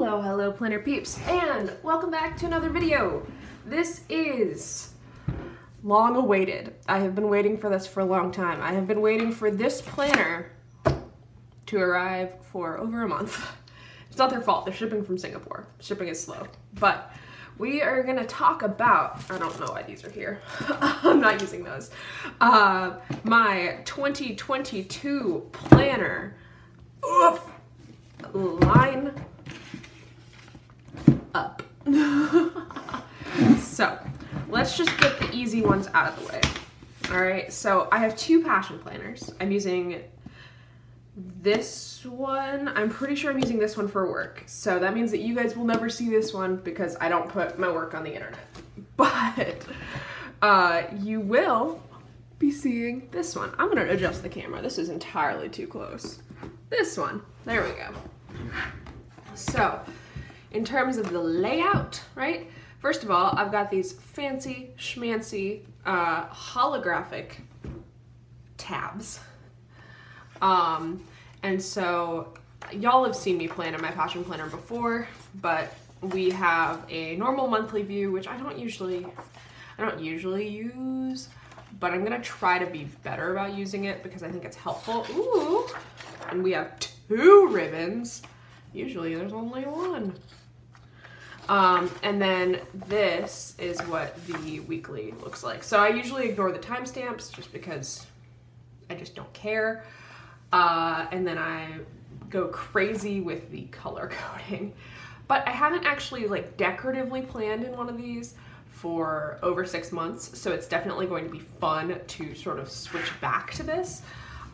Hello planner peeps, and welcome back to another video. This is long awaited. I have been waiting for this for a long time. I have been waiting for this planner to arrive for over a month. It's not their fault, they're shipping from Singapore. Shipping is slow, but we are gonna talk about, I don't know why these are here. I'm not using those. My 2022 planner. Oof. Line up. So let's just get the easy ones out of the way. All right, so I have two passion planners. I'm using this one. I'm pretty sure I'm using this one for work. So that means that you guys will never see this one because I don't put my work on the internet. But you will be seeing this one. I'm gonna adjust the camera. This is entirely too close. This one, there we go. So, in terms of the layout, right? First of all, I've got these fancy schmancy holographic tabs. And so, y'all have seen me plan in my passion planner before, but we have a normal monthly view, which I don't usually use, but I'm gonna try to be better about using it because I think it's helpful. Ooh, and we have two ribbons. Usually there's only one. And then this is what the weekly looks like. So I usually ignore the timestamps just because I just don't care. And then I go crazy with the color coding. But I haven't actually like decoratively planned in one of these for over 6 months. So it's definitely going to be fun to sort of switch back to this.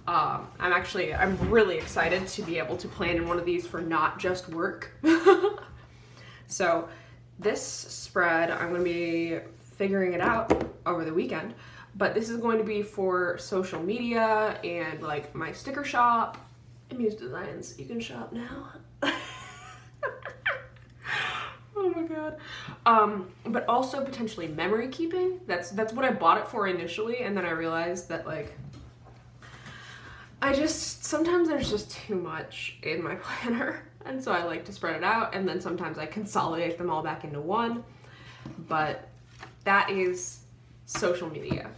I'm really excited to be able to plan in one of these for not just work. So this spread, I'm going to be figuring it out over the weekend, but this is going to be for social media and like my sticker shop. Muse Designs, you can shop now. Oh my god. But also potentially memory keeping. That's what I bought it for initially, and then I realized that like sometimes there's just too much in my planner, and so I like to spread it out, and then sometimes I consolidate them all back into one. But that is social media.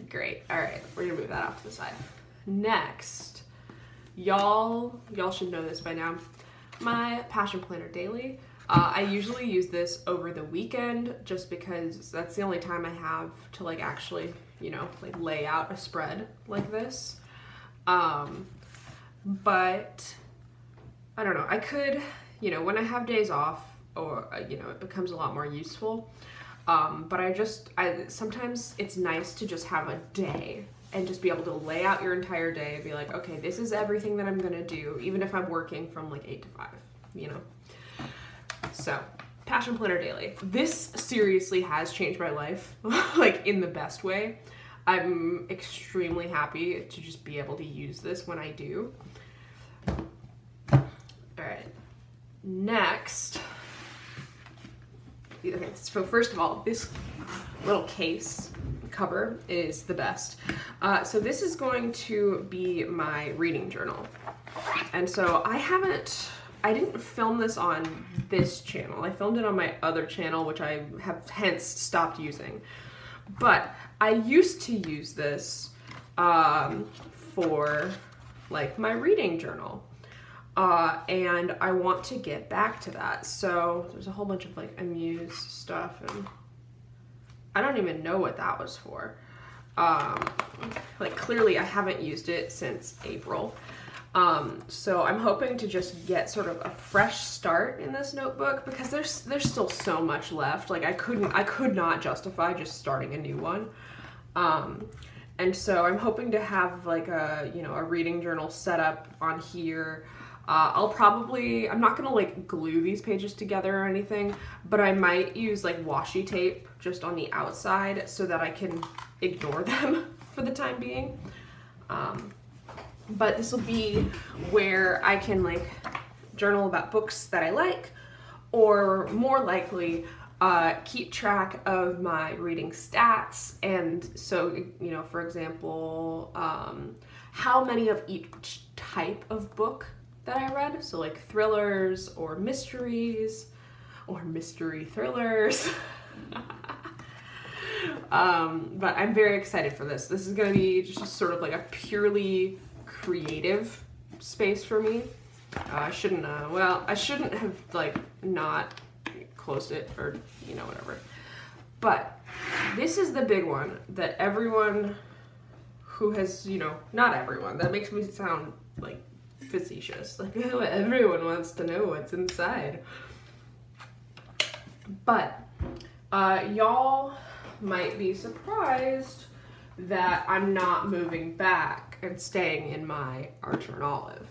Great. All right, we're gonna move that off to the side. Next, y'all should know this by now, my passion planner daily. I usually use this over the weekend just because that's the only time I have to like actually, like lay out a spread like this. But I don't know, I could, when I have days off, or, it becomes a lot more useful. But sometimes it's nice to just have a day and just be able to lay out your entire day and be like, okay, this is everything that I'm gonna do, even if I'm working from like 8 to 5, So, Passion Planner Daily. This seriously has changed my life, like in the best way. I'm extremely happy to just be able to use this when I do. All right, next. Okay, so first of all, this little case cover is the best. So this is going to be my reading journal. And so I didn't film this on this channel. I filmed it on my other channel, which I have hence stopped using. But I used to use this for like my reading journal. And I want to get back to that. So there's a whole bunch of like Amuse stuff, and I don't even know what that was for. Like clearly I haven't used it since April. So I'm hoping to just get sort of a fresh start in this notebook because there's still so much left. Like I could not justify just starting a new one. And so I'm hoping to have like a reading journal set up on here. I'm not gonna like glue these pages together or anything, but I might use like washi tape just on the outside so that I can ignore them for the time being. But this will be where I can like journal about books that I like, or more likely keep track of my reading stats. And so, for example, how many of each type of book that I read. So like thrillers or mysteries or mystery thrillers. But I'm very excited for this. This is going to be just sort of like a purely creative space for me. I shouldn't have like not closed it or, you know, whatever. But this is the big one that everyone who has, you know, not everyone, that makes me sound like facetious. Like, oh, everyone wants to know what's inside. But y'all might be surprised that I'm not moving back and staying in my Archer and Olive.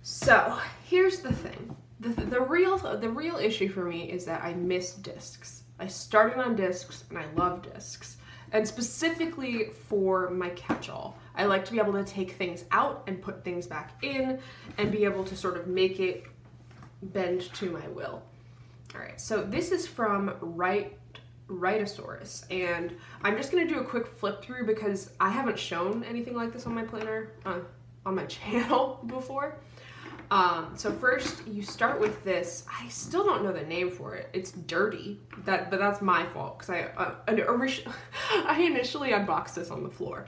So here's the thing. The real issue for me is that I miss discs. I started on discs and I love discs. And specifically for my Catchall, I like to be able to take things out and put things back in and be able to sort of make it bend to my will. All right, so this is from Writeosaurus, and I'm just gonna do a quick flip through because I haven't shown anything like this on my planner, on my channel before. So first you start with this. I still don't know the name for it. It's dirty, but that's my fault because I initially unboxed this on the floor.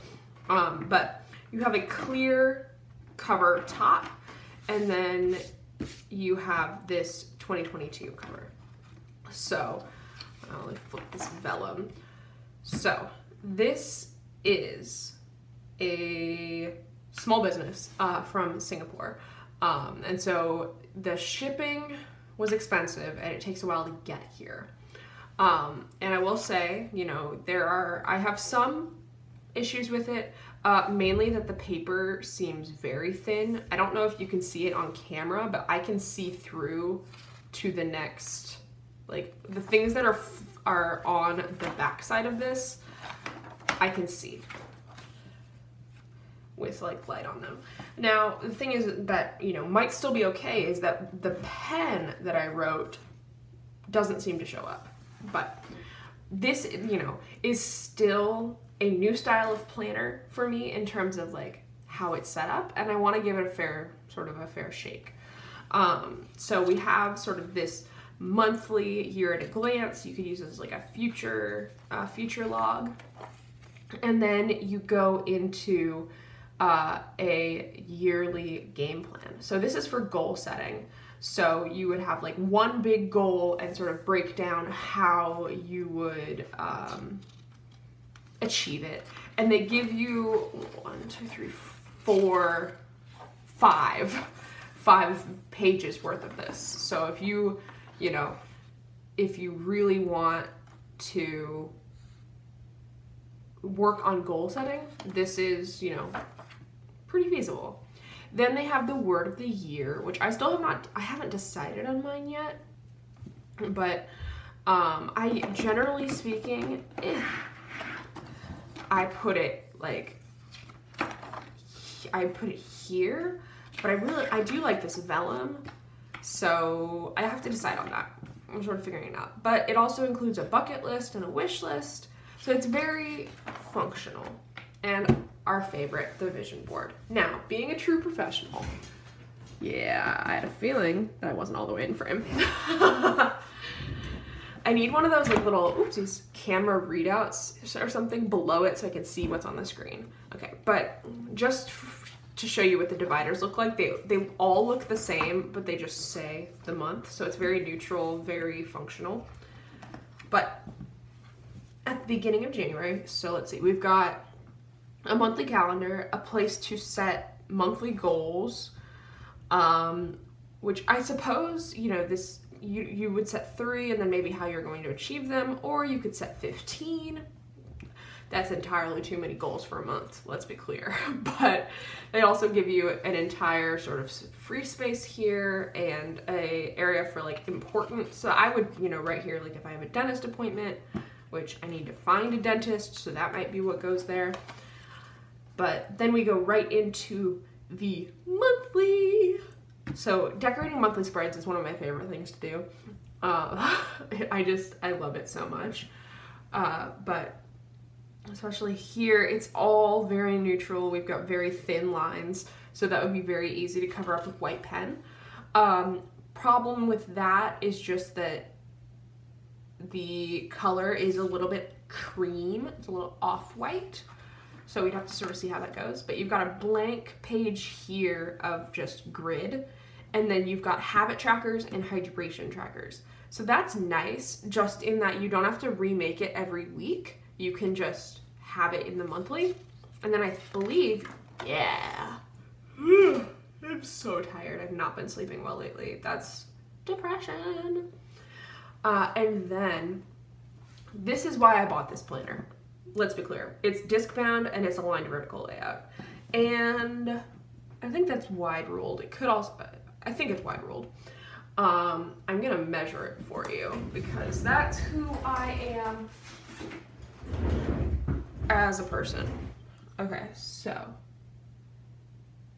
But you have a clear cover top, and then you have this 2022 cover. So I'll flip this vellum. So this is a small business from Singapore. And so the shipping was expensive and it takes a while to get here. And I will say, you know, I have some issues with it, mainly that the paper seems very thin. I don't know if you can see it on camera, but I can see through to the next, like the things that are on the back side of this, I can see with like light on them. Now, the thing is that, you know, might still be okay is that the pen that I wrote doesn't seem to show up. But this, you know, is still a new style of planner for me in terms of like how it's set up, and I want to give it a fair shake. So we have sort of this monthly year at a glance. You could use it as like a future log, and then you go into a yearly game plan. So this is for goal setting. So you would have like one big goal and sort of break down how you would achieve it. And they give you 5 pages worth of this. So if you really want to work on goal setting, this is, you know, pretty feasible. Then they have the word of the year, which I haven't decided on mine yet, but I generally speaking, I put it here, but I do like this vellum, so I have to decide on that. I'm sort of figuring it out. But it also includes a bucket list and a wish list, so it's very functional. And our favorite, the vision board. Now, being a true professional, yeah, I had a feeling that I wasn't all the way in frame. I need one of those like little, oopsies, camera readouts or something below it so I can see what's on the screen. Okay, but just to show you what the dividers look like, they all look the same, but they just say the month, so it's very neutral, very functional. But at the beginning of January, so let's see, we've got a monthly calendar, a place to set monthly goals, which I suppose, you know, this you would set 3 and then maybe how you're going to achieve them, or you could set 15. That's entirely too many goals for a month, let's be clear. But they also give you an entire sort of free space here and a area for like important. So I would, you know, right here, like if I have a dentist appointment, which I need to find a dentist, so that might be what goes there. But then we go right into the monthly. So decorating monthly spreads is one of my favorite things to do. I love it so much. But especially here, it's all very neutral. We've got very thin lines. So that would be very easy to cover up with white pen. Problem with that is just that the color is a little bit cream. It's a little off-white. So we'd have to sort of see how that goes. But you've got a blank page here of just grid. And then you've got habit trackers and hydration trackers. So that's nice, just in that you don't have to remake it every week. You can just have it in the monthly. And then I believe, yeah. I'm so tired. I've not been sleeping well lately. That's depression. And then, this is why I bought this planner. Let's be clear. It's disc bound and it's aligned vertical layout. And I think that's wide ruled. It could also, I think it's wide ruled. I'm gonna measure it for you because that's who I am as a person. Okay, so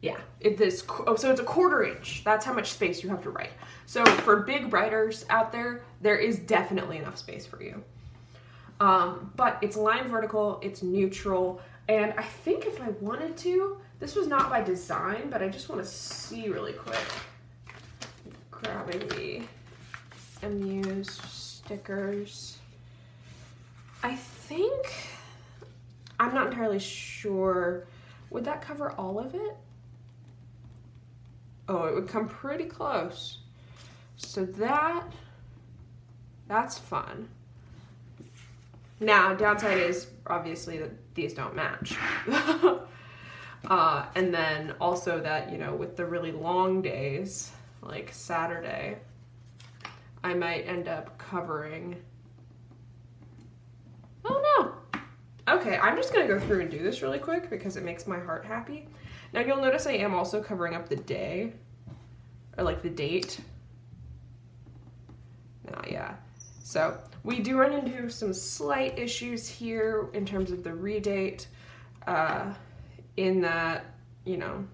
yeah, so it's a 1/4 inch. That's how much space you have to write. So for big writers out there, there is definitely enough space for you. But it's line vertical, it's neutral, and I think if I wanted to, this was not by design, but I just want to see really quick. Grabbing the Amuse stickers. I think, I'm not entirely sure, would that cover all of it? Oh, it would come pretty close. So that's fun. Now, downside is obviously that these don't match. And then also that, you know, with the really long days, like Saturday, I might end up covering, oh no. Okay, I'm just gonna go through and do this really quick because it makes my heart happy. Now you'll notice I am also covering up the day, or like the date. Yeah. So we do run into some slight issues here in terms of the redate, in that, you know,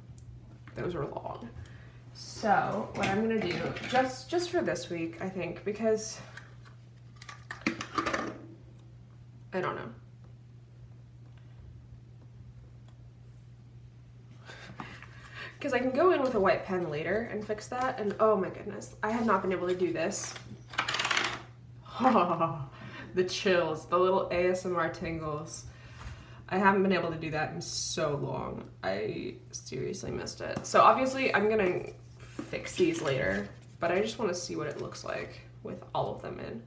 those are long. So what I'm gonna do, just for this week, I think, because I don't know. Because I can go in with a white pen later and fix that, and oh my goodness, I have not been able to do this. The chills, the little ASMR tingles. I haven't been able to do that in so long. I seriously missed it. So obviously I'm gonna fix these later, but I just want to see what it looks like with all of them in.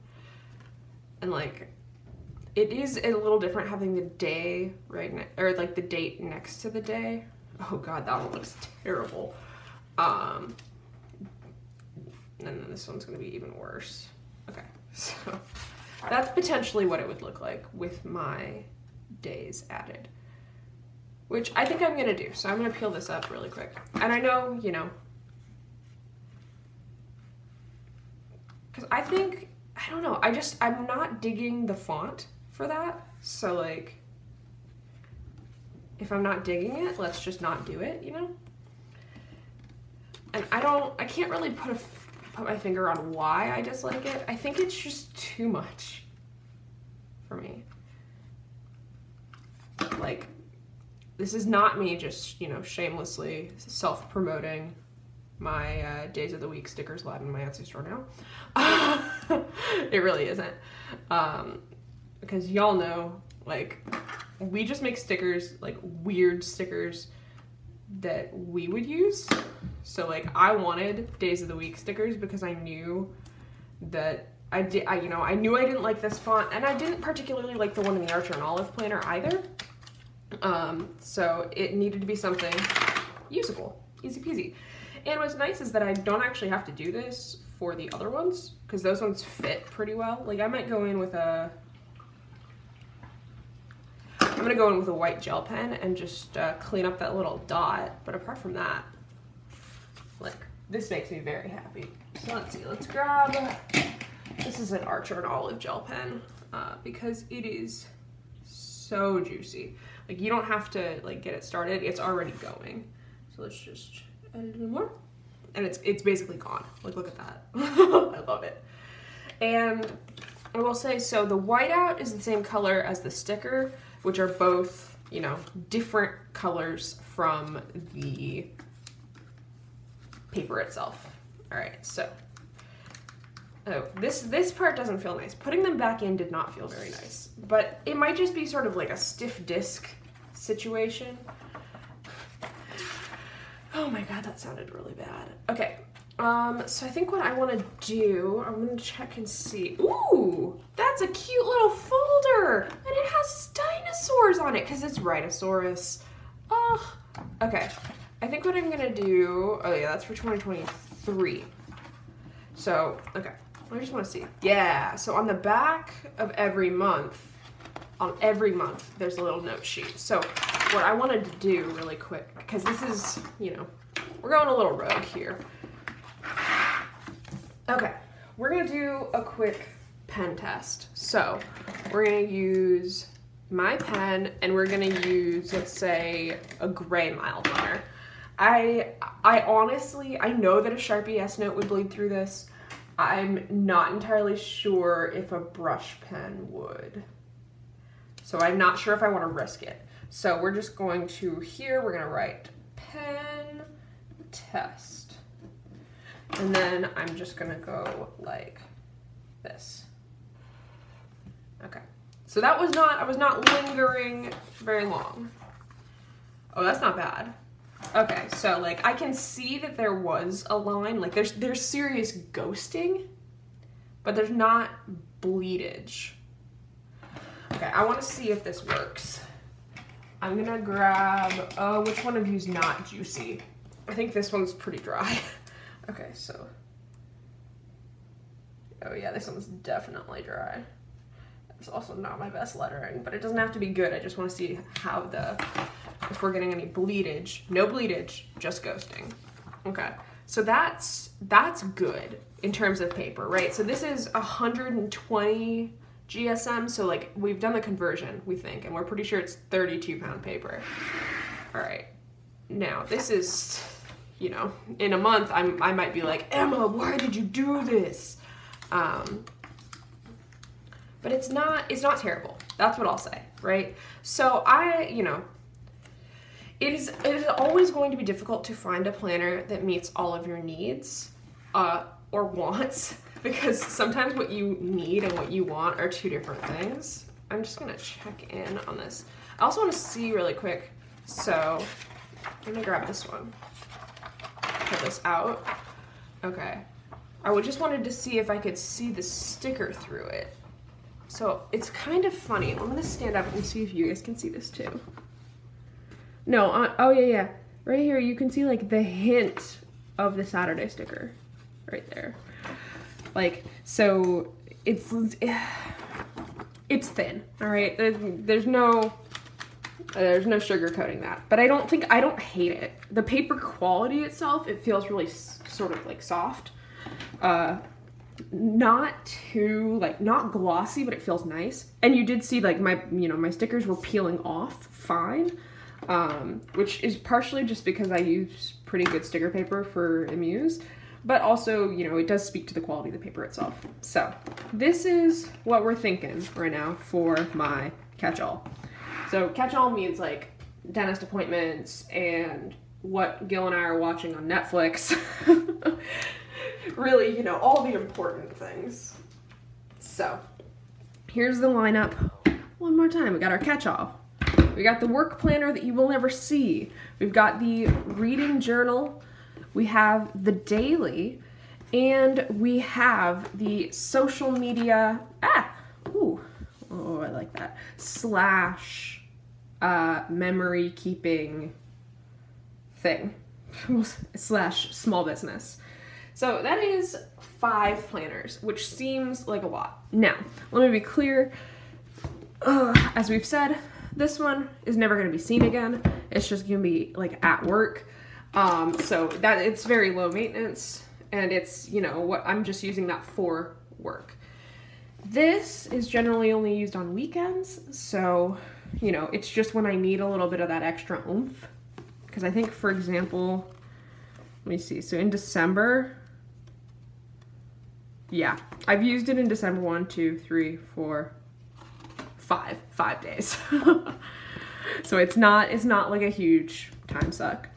And like, it is a little different having the day right or like the date next to the day. Oh god, that one looks terrible. And then this one's gonna be even worse. Okay, so that's potentially what it would look like with my days added, which I think I'm gonna do. So I'm gonna peel this up really quick. And I know, you know, because I think, I don't know, I'm not digging the font for that. So like, if I'm not digging it, let's just not do it, you know? And I can't really put my finger on why I dislike it. I think it's just too much for me. Like, this is not me just, you know, shamelessly self-promoting my Days of the Week stickers live in my Etsy store now. It really isn't. Because y'all know, like, we just make stickers, like weird stickers that we would use. So like, I wanted Days of the Week stickers because I knew that I knew I didn't like this font, and I didn't particularly like the one in the Archer and Olive planner either. So it needed to be something usable, easy peasy. And what's nice is that I don't actually have to do this for the other ones, because those ones fit pretty well. Like, I might go in with I'm gonna go in with a white gel pen and just clean up that little dot. But apart from that, like, this makes me very happy. So let's see, let's grab, this is an Archer and Olive gel pen, because it is so juicy. Like, you don't have to like get it started, it's already going. So let's just add a little more. And it's basically gone. Like, look at that. I love it. And I will say, so the whiteout is the same color as the sticker, which are both, you know, different colors from the paper itself. All right, so, oh, this part doesn't feel nice. Putting them back in did not feel very nice, but it might just be sort of like a stiff disc situation. Oh my God, that sounded really bad. Okay, so I think what I want to do, I'm going to check and see. Ooh, that's a cute little folder, and it has dinosaurs on it because it's Writeosaurus. Oh, okay. I think what I'm going to do, oh yeah, that's for 2023. So, okay, I just want to see. Yeah, so on the back of every month, there's a little note sheet. So what I wanted to do really quick, because this is, you know, we're going a little rogue here. Okay, we're gonna do a quick pen test. So we're gonna use my pen and we're gonna use, let's say, a gray mild liner. I honestly, I know that a Sharpie S note would bleed through this. I'm not entirely sure if a brush pen would. So I'm not sure if I want to risk it. So we're just going to, here we're gonna write pen test. And then I'm just gonna go like this. Okay. So that was not, I was not lingering very long. Oh, that's not bad. Okay, so like I can see that there was a line, like there's serious ghosting, but there's not bleedage. Okay, I want to see if this works. I'm gonna grab, which one of you's not juicy? I think this one's pretty dry. Okay, so, oh yeah, this one's definitely dry. It's also not my best lettering, but it doesn't have to be good. I just want to see how if we're getting any bleedage. No bleedage, just ghosting. Okay, so that's good in terms of paper, right? So this is 120 GSM, so like we've done the conversion, we think, and we're pretty sure it's 32-pound paper. All right, now this is, you know, in a month I might be like, Emma, why did you do this? But it's not terrible. That's what I'll say, right? So you know, it is always going to be difficult to find a planner that meets all of your needs or wants, because sometimes what you need and what you want are two different things. I'm just gonna check in on this. I also want to see really quick, so I'm gonna grab this one, put this out. Okay, I just wanted to see if I could see the sticker through it. So it's kind of funny. I'm gonna stand up and see if you guys can see this too. No, oh yeah. Right here you can see like the hint of the Saturday sticker right there. Like, so it's thin, all right? There's no sugarcoating that, but I don't hate it. The paper quality itself, it feels really sort of like soft. Not too, like, not glossy, but it feels nice. And you did see like my stickers were peeling off fine, which is partially just because I use pretty good sticker paper for Amuse, but also, you know, it does speak to the quality of the paper itself. So this is what we're thinking right now for my catch-all. So catch-all means like dentist appointments and what Gil and I are watching on Netflix. Really, you know, all the important things. So here's the lineup one more time. We got our catch-all. We got the work planner that you will never see. We've got the reading journal. We have the daily, and we have the social media, oh, I like that, / memory keeping thing, / small business. So that is 5 planners, which seems like a lot. Now, let me be clear, as we've said, this one is never gonna be seen again. It's just gonna be like at work. So that it's very low maintenance, and it's, you know, what I'm just using that for work. This is generally only used on weekends, so, you know, it's just when I need a little bit of that extra oomph. Because I think, for example, let me see, so in December, yeah, I've used it in December 1, 2, 3, 4, 5 days. So it's not like a huge time suck.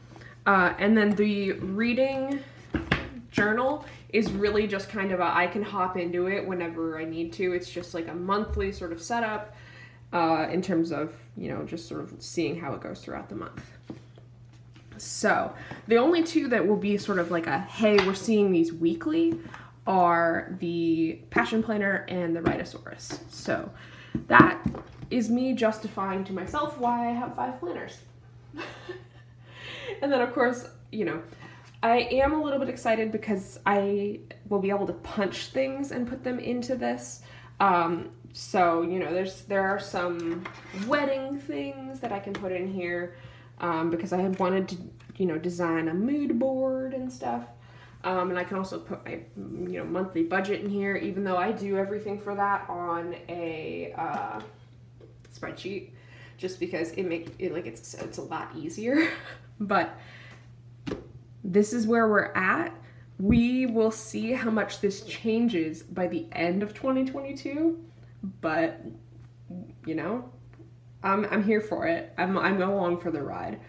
And then the reading journal is really just kind of I can hop into it whenever I need to. It's just like a monthly sort of setup in terms of, you know, just sort of seeing how it goes throughout the month. So the only two that will be sort of like a, hey, we're seeing these weekly are the Passion Planner and the Writeosaurus. So that is me justifying to myself why I have 5 planners. And then of course, you know, I am a little bit excited because I will be able to punch things and put them into this. So, you know, there are some wedding things that I can put in here because I have wanted to, you know, design a mood board and stuff. And I can also put my, you know, monthly budget in here, even though I do everything for that on a spreadsheet, just because it makes it like it's a lot easier. But this is where we're at. We will see how much this changes by the end of 2022, but you know, I'm here for it. I'm along for the ride.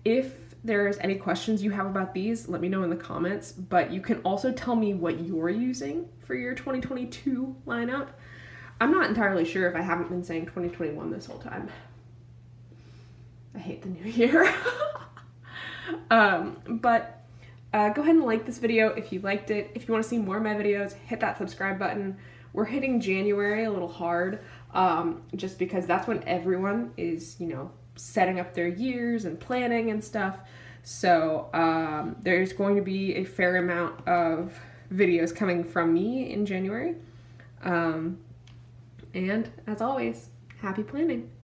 If there's any questions you have about these, let me know in the comments, but you can also tell me what you're using for your 2022 lineup. I'm not entirely sure if I haven't been saying 2021 this whole time. I hate the new year. But go ahead and like this video if you liked it. If you want to see more of my videos, hit that subscribe button. We're hitting January a little hard, just because that's when everyone is, you know, setting up their years and planning and stuff. So there's going to be a fair amount of videos coming from me in January. And as always, happy planning.